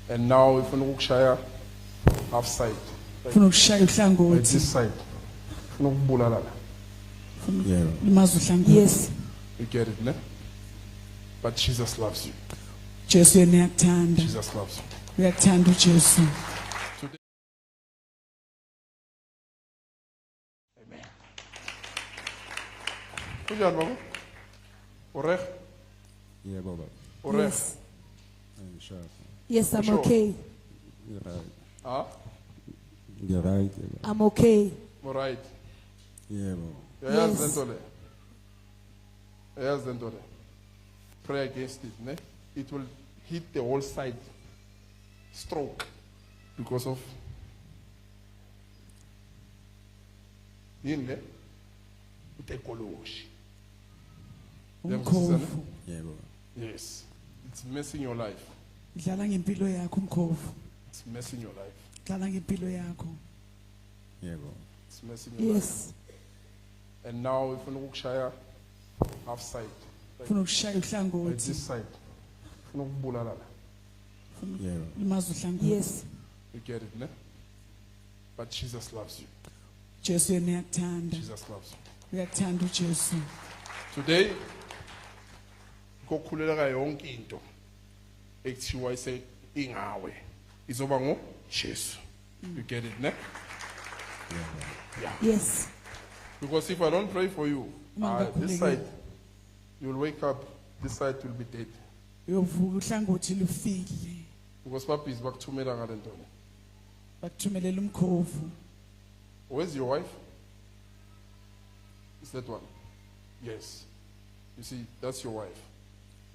And now if you share half side, ufuna ukushaya like uhlangothi this side, ufuna ukubulala la. Yeah. limaza uhlangothi Yes. You get it, ne? But Jesus loves you. Jesu yena uyakuthanda Jesus loves you. uyakuthanda uJesu Kunjani baba? Oreg? Yeah, Baba. Oreg? Yes. Sure. Yes, I'm Sure. okay. You're right. Ah? You're right. Yeah, Baba. I'm okay. All right. Yeah, Baba. Yayazi Yes. lento le. Yayazi lento le. Pray against it, ne? It will hit the whole side. Stroke. Because of yini le? Utekoloshi. umkhovu Yeah, Baba. Yes. It's messing your life. dlala ngempilo yakho umkhovu It's messing your life. dlala ngempilo yakho Yeah, Baba. It's messing your life. Yes. And now if you share half side, ufuna ukushaya like uhlangothi this side, ufuna ukubulala la. Yeah, Baba. limaza uhlangothi Yes. You get it, ne? But Jesus loves you. Jesu yena uyakuthanda Jesus loves you. uyakuthanda uJesu Today, kokhuleleka yonke into ekuthiwa ise ingawe izoba ngo Jesu. You get it, ne? Yes. Because if I don't pray for you, Uma this ngingakhulekeli. side you'll wake up, this side will be dead. uyovuka uhlangothi lufile Because papi is bakuthumela ngale nto le. bakuthumelela umkhovu Where's your wife? Is that one? Yes. You see, that's your wife.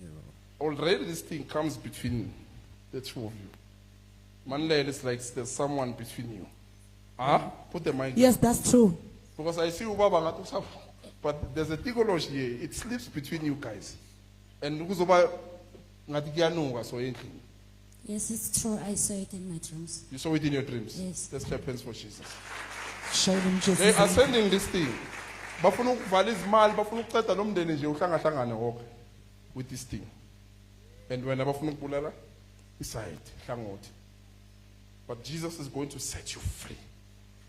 Yeah, Baba. Already this thing comes between the two of you. Manlele is like there's someone between you. Ah? Put the mic. Yes, that's true. Because I see ubaba ngathi usapho. But there's a theology here. It slips between you guys. And kuzoba ngathi kuyanuka so endlini. Yes, it's true. I saw it in my dreams. You saw it in your dreams. Yes. Let's clap hands for Jesus. shayela umJesu They are sending this thing. Bafuna ukuvala izimali, bafuna ukuceda nomndeni nje uhlangahlangane wonke with this thing. And when abafuna ukubulala iside hlangothi. But Jesus is going to set you free.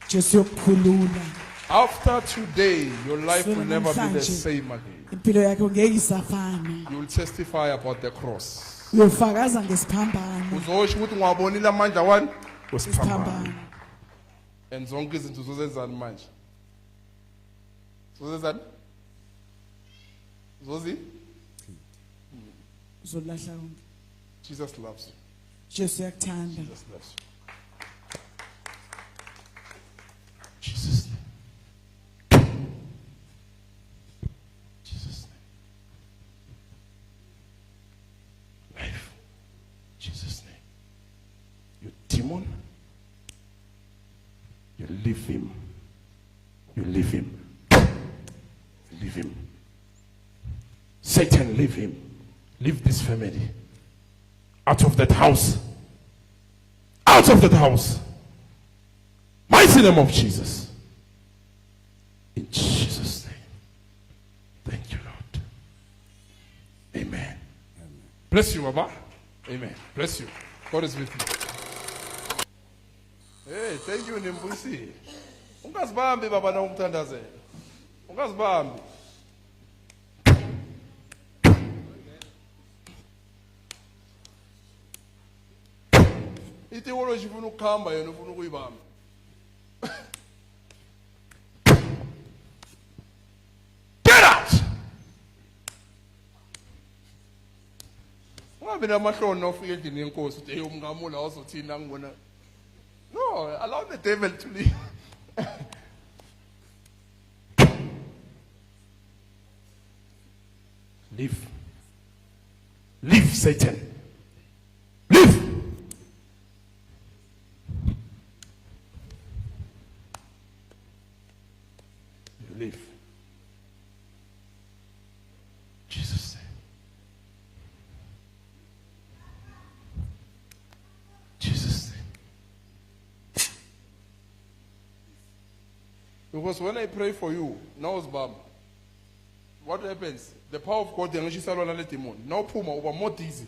Jesu yokukhulula After today, your life will Sona never be the namhlanje. same again. impilo yakho ngeke isafana You will testify about the cross. uyofakaza ngesiphambano Uzosho ukuthi ngiwabonile amandla wani wesiphambano. isiphambano And zonke izinto uzozenzani manje? Uzozenzani? Uzozi? uzolahla konke Jesus loves you. Jesu uyakuthanda Jesus loves you. Jesus' name. Jesus' name. Life. Jesus' name. You demon. You leave him. You leave him. Leave him. Satan, leave him. Leave this family. Out of that house. Out of that house. Mighty name of Jesus. In Jesus' name. Thank you, Lord. Amen. Bless you, Baba. Amen. Bless you. God is with you. Hey, thank you, Nimbusi. Ungazibambi baba na umthandazela. Ungazibambi. Itheology ufuna ukukhamba yena ufuna ukuyibamba. Get out! Ungabe namahloni nawufika endlini yenkosi uthi hey umngamula wazothina ngibona. No, allow the devil to leave. Leave. Leave, Satan. Leave. You leave. Jesus' name. Jesus' name. Because when I pray for you, now it's Baba. What happens? The power of God, the demon. Now Puma over more dizzy.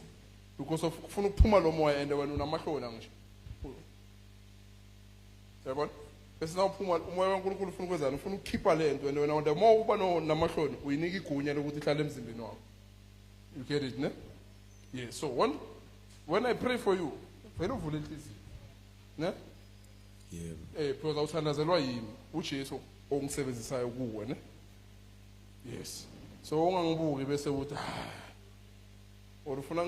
because of kufuna ukuphuma lo moya and wena unamahloni ngisho yabona bese nawuphuma umoya kaNkulunkulu ufuna ukwenzani ufuna ukukhipha lento and wena the more uba namahloni uyinika igunya lokuthi ihlale emzimbeni wakho. You get it, ne? Yes. So when I pray for you vele uvule inhliziyo ne Yebo. because awuthandazelwa yimi uJesu ongisebenzisayo kuwe ne. Yes. So ungangibuki bese uthi or ufuna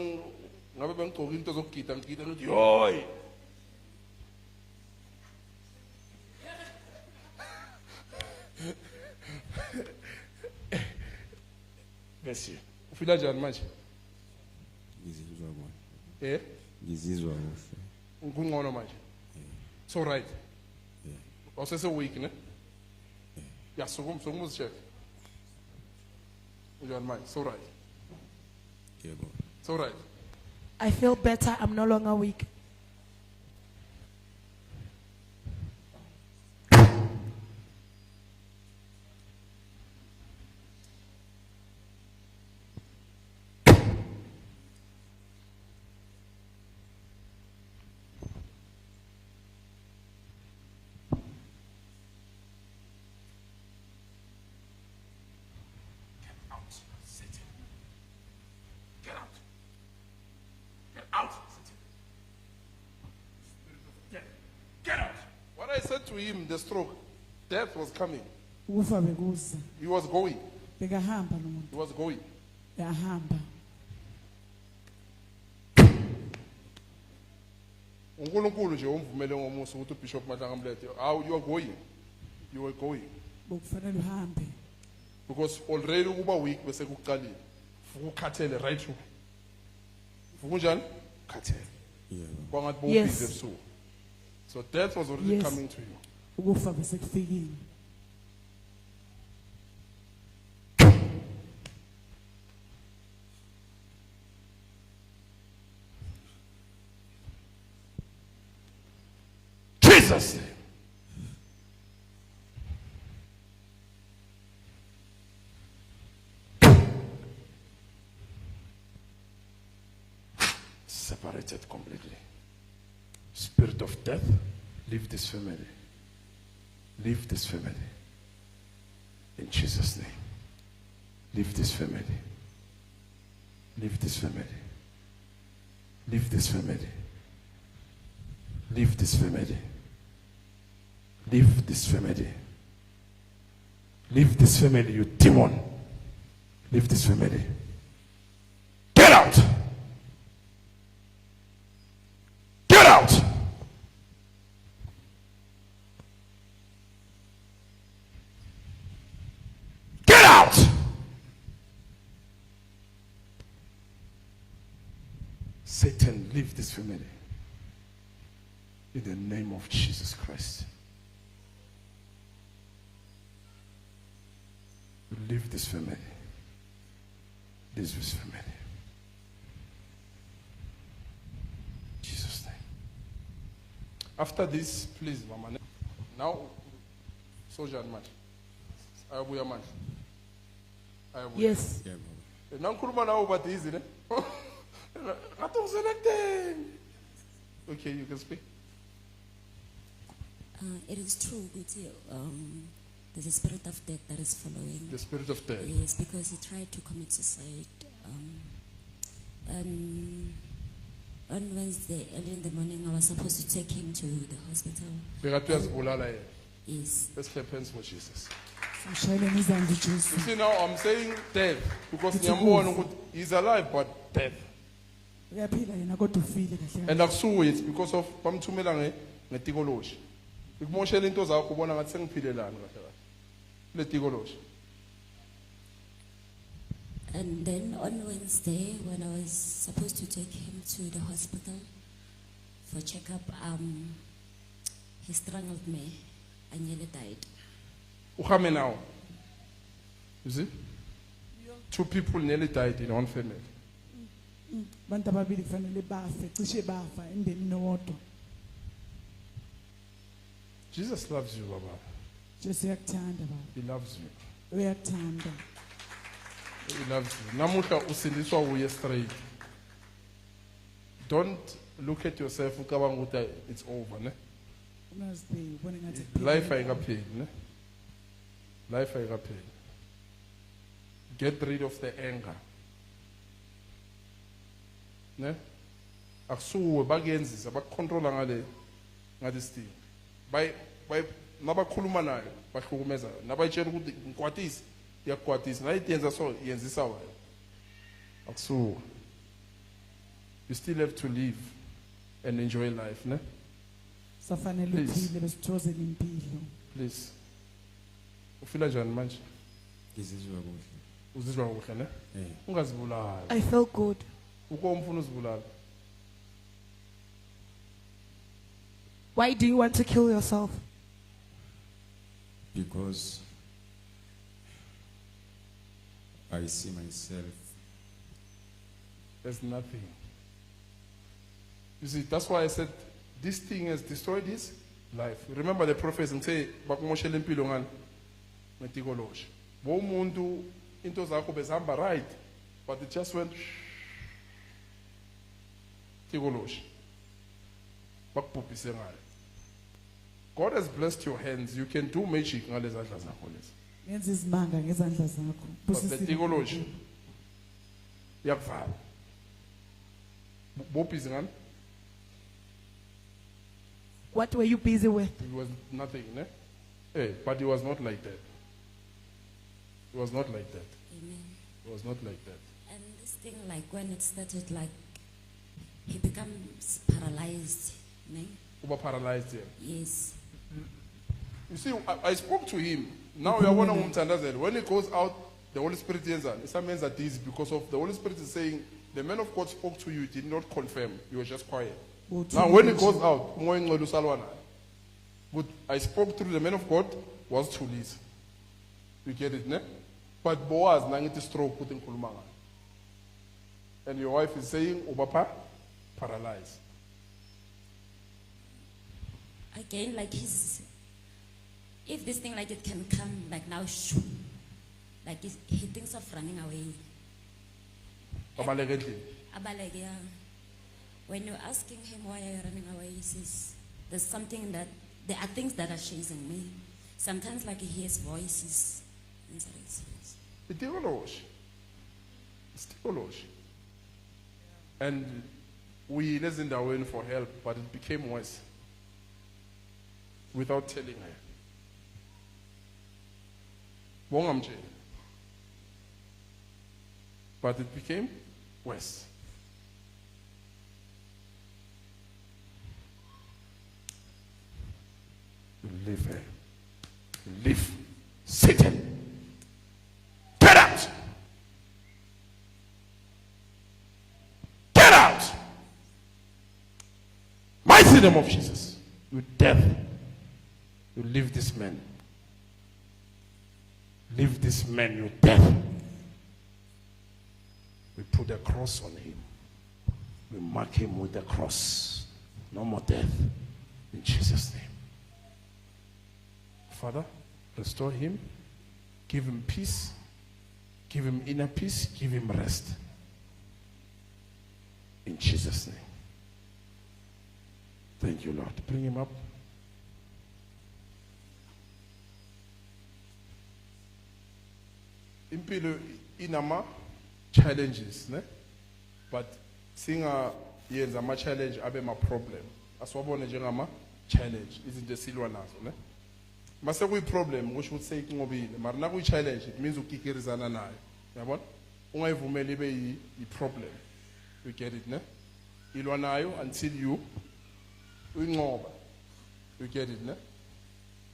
ngabe bengigcoka into zokugida ngigida ngithi yoy bese ufila njani manje Ngizizwa kuhle. Ngizizwa kuhle. kungcono manje so right awusese week ne ya sukuma uzicheck njani manje so right Yebo. so right. I feel better. I'm no longer weak. Get out. What I said to him, the stroke, death was coming. Ukufa bekuza. He was going. Bekahamba lo muntu. He was going. Yahamba. uNkulunkulu nje umvumele ngomusa ukuthi uBishop Mahlanga Mlethe, how you are going. You were going. Bokufanele uhambe. Because already kuba weak bese kuqalile. Ukukhathele right through. Ukunjani? Khathele. Yebo. Kwangathi Yes. bowubhize ebusuku. So death was already Yes. coming to you. Ukufa bese kufikile. Jesus name. Separated completely. Spirit of death, leave this family. Leave this family. In Jesus' name. Leave this family. Leave this family. Leave this family. Leave this family. Leave this family. Leave this family, you demon. Leave this family. Get out! Get out! Get out! Satan, leave this family. In the name of Jesus Christ. Leave this family. Leave this family. Jesus' name. After this, please, Mama. Now, soldier man. Ayabuya man. Ayabuya. Yes. Yebo. Nankuluma na over this, ne? Atong selected. Okay, you can speak. It is true, Guti. There's a spirit of death that is following. The spirit of death. Yes, because he tried to commit suicide. And on Wednesday, early in the morning, I was supposed to take him to the hospital. Bekatuyazibulala yena. Yes. Let's clap hands for Jesus. Samshayeleni izandla uJesu. You see now, I'm saying death because It's ngiyambona ukufa. ukuthi he's alive but death. Uyaphila yena kodwa ufile kahle. And akusuwe it's because of bamthumela ngetikoloji. Ikumoshela into zakho ubona ngathi sengiphilelana kahle kahle. Le tikoloji. And then on Wednesday, when I was supposed to take him to the hospital for checkup, he strangled me. I nearly died. Uhame now. You see? 2 people nearly died in one family. Abantu ababili kufanele bafe, cishe bafa emndenini owodwa. Jesus loves you, Baba. Jesu uyakuthanda baba. He loves you. Uyakuthanda. He loves you. Namuhla usindiswa uye straight. don't look at yourself ucabanga ukuthi it's over, ne? ungazibheki ubone ngathi Life ayikapheli, ne? Life ayikapheli. Get rid of the anger. Ne? Akusuwe bakuyenzisa bakucontrola ngale sting. Bay nabakhuluma nayo bahlukumeza nabayitshela ukuthi ngikwatisa iyakwatisa nayiyenza so yenzisa wena. Akusuwe. You still have to live and enjoy life, ne? safanele Please. uphile besithozele impilo. Please. Ufila njani manje? Ngizizwa kuhle. Uzizwa kuhle, ne? Ungazibulali. I feel good. Uko umfuna uzibulala. Why do you want to kill yourself? Because I see myself. There's nothing. You see, that's why I said this thing has destroyed his life. Remember the prophets and say, bakumoshela impilo ngani ngetikoloshi. Bo umuntu into zakho bezihamba right, but it just went tikoloshi. Bakubhubhise ngayo. God has blessed your hands. You can do magic ngale zandla zakho lezi. Ngenza izimanga ngezandla zakho. But Busisile the tikoloshi yakuvala. Bobhizi ngani? What were you busy with? It was nothing, ne? Hey, but it was not like that. It was not like that. Amen. It was not like that. And this thing, like when it started, like he becomes paralyzed. Ne? Uba paralyzed here. Yes. You see, I spoke to him. Now you are one of them. When he goes out, the Holy Spirit ends. Some men are dizzy because of the Holy Spirit is saying, the man of God spoke to you, did not confirm. You were just quiet. Now when he goes out, but I spoke through the man of God was to listen. You get it, ne? But Boaz nangiti stroke putting kulumanga. And your wife is saying, Ubapa, paralyzed. Again, like if this thing like it can come like now, shoo, like he thinks of running away. Abalekendlini. Abalek, yeah. When you're asking him why are you running away, he says, there's something that, there are things that are chasing me. Sometimes like he hears voices inside his face. It's theology. And we listened away for help, but it became worse. Without telling her. Bongamje. But it became worse. You leave her. You leave Satan. Get out! Get out! Mighty name of Jesus. You death. You leave this man. Leave this man, you death. We put a cross on him. We mark him with the cross. No more death. In Jesus' name. Father, restore him. Give him peace. Give him inner peace. Give him rest. In Jesus' name. Thank you, Lord. Bring him up. Impilo inama challenges, ne? But singa yenza ama challenge abe ma problem. Aswabone njengama challenge izinto esilwa nazo, ne? Mase kuyi problem kusho ukuthi seyinqobile, mara nakuyi challenge it means ukikirizana nayo. Yabona? Ungayivumeli ibe yi problem. You get it, ne? Ilwa nayo until you uyinqoba. You get it, ne?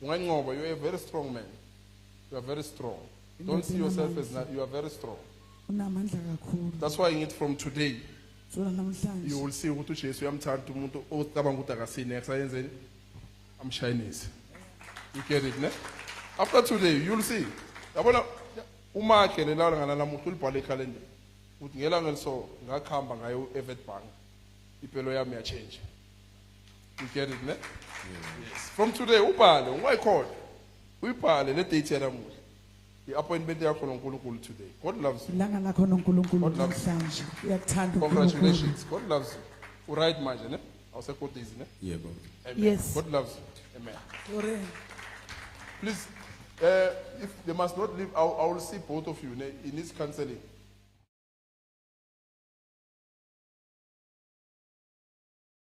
Ungayinqoba, you are a very strong man. You are very strong. Don't see yourself as not, you are very strong. Unamandla kakhulu. That's why in it from today, Sola namhlanje. you will see ukuthi Jesu uyamthanda umuntu ocabanga ukuthi akasine akusayenzeni amshinise. You get it, ne? After today, you'll see. Yabona umakhe lelawula ngalamuhla ulibhale calendar. Uthi ngelanga liso ngakhamba ngayo Event Bank. Impilo yami ya change. You get it, ne? Yes. From today ubhale ungayikhona. Uyibhale le date yalamuhla. The appointment yakho noNkulunkulu today. God loves you. Ilanga lakho noNkulunkulu God loves you. namhlanje. Uyakuthanda uNkulunkulu. Congratulations. God loves you. Right, manje, ne? I'll say quote this, ne? Yebo. Amen. Yes. God loves you. Amen. Hore. Please, if they must not leave, I will see both of you. Ne? He needs counseling.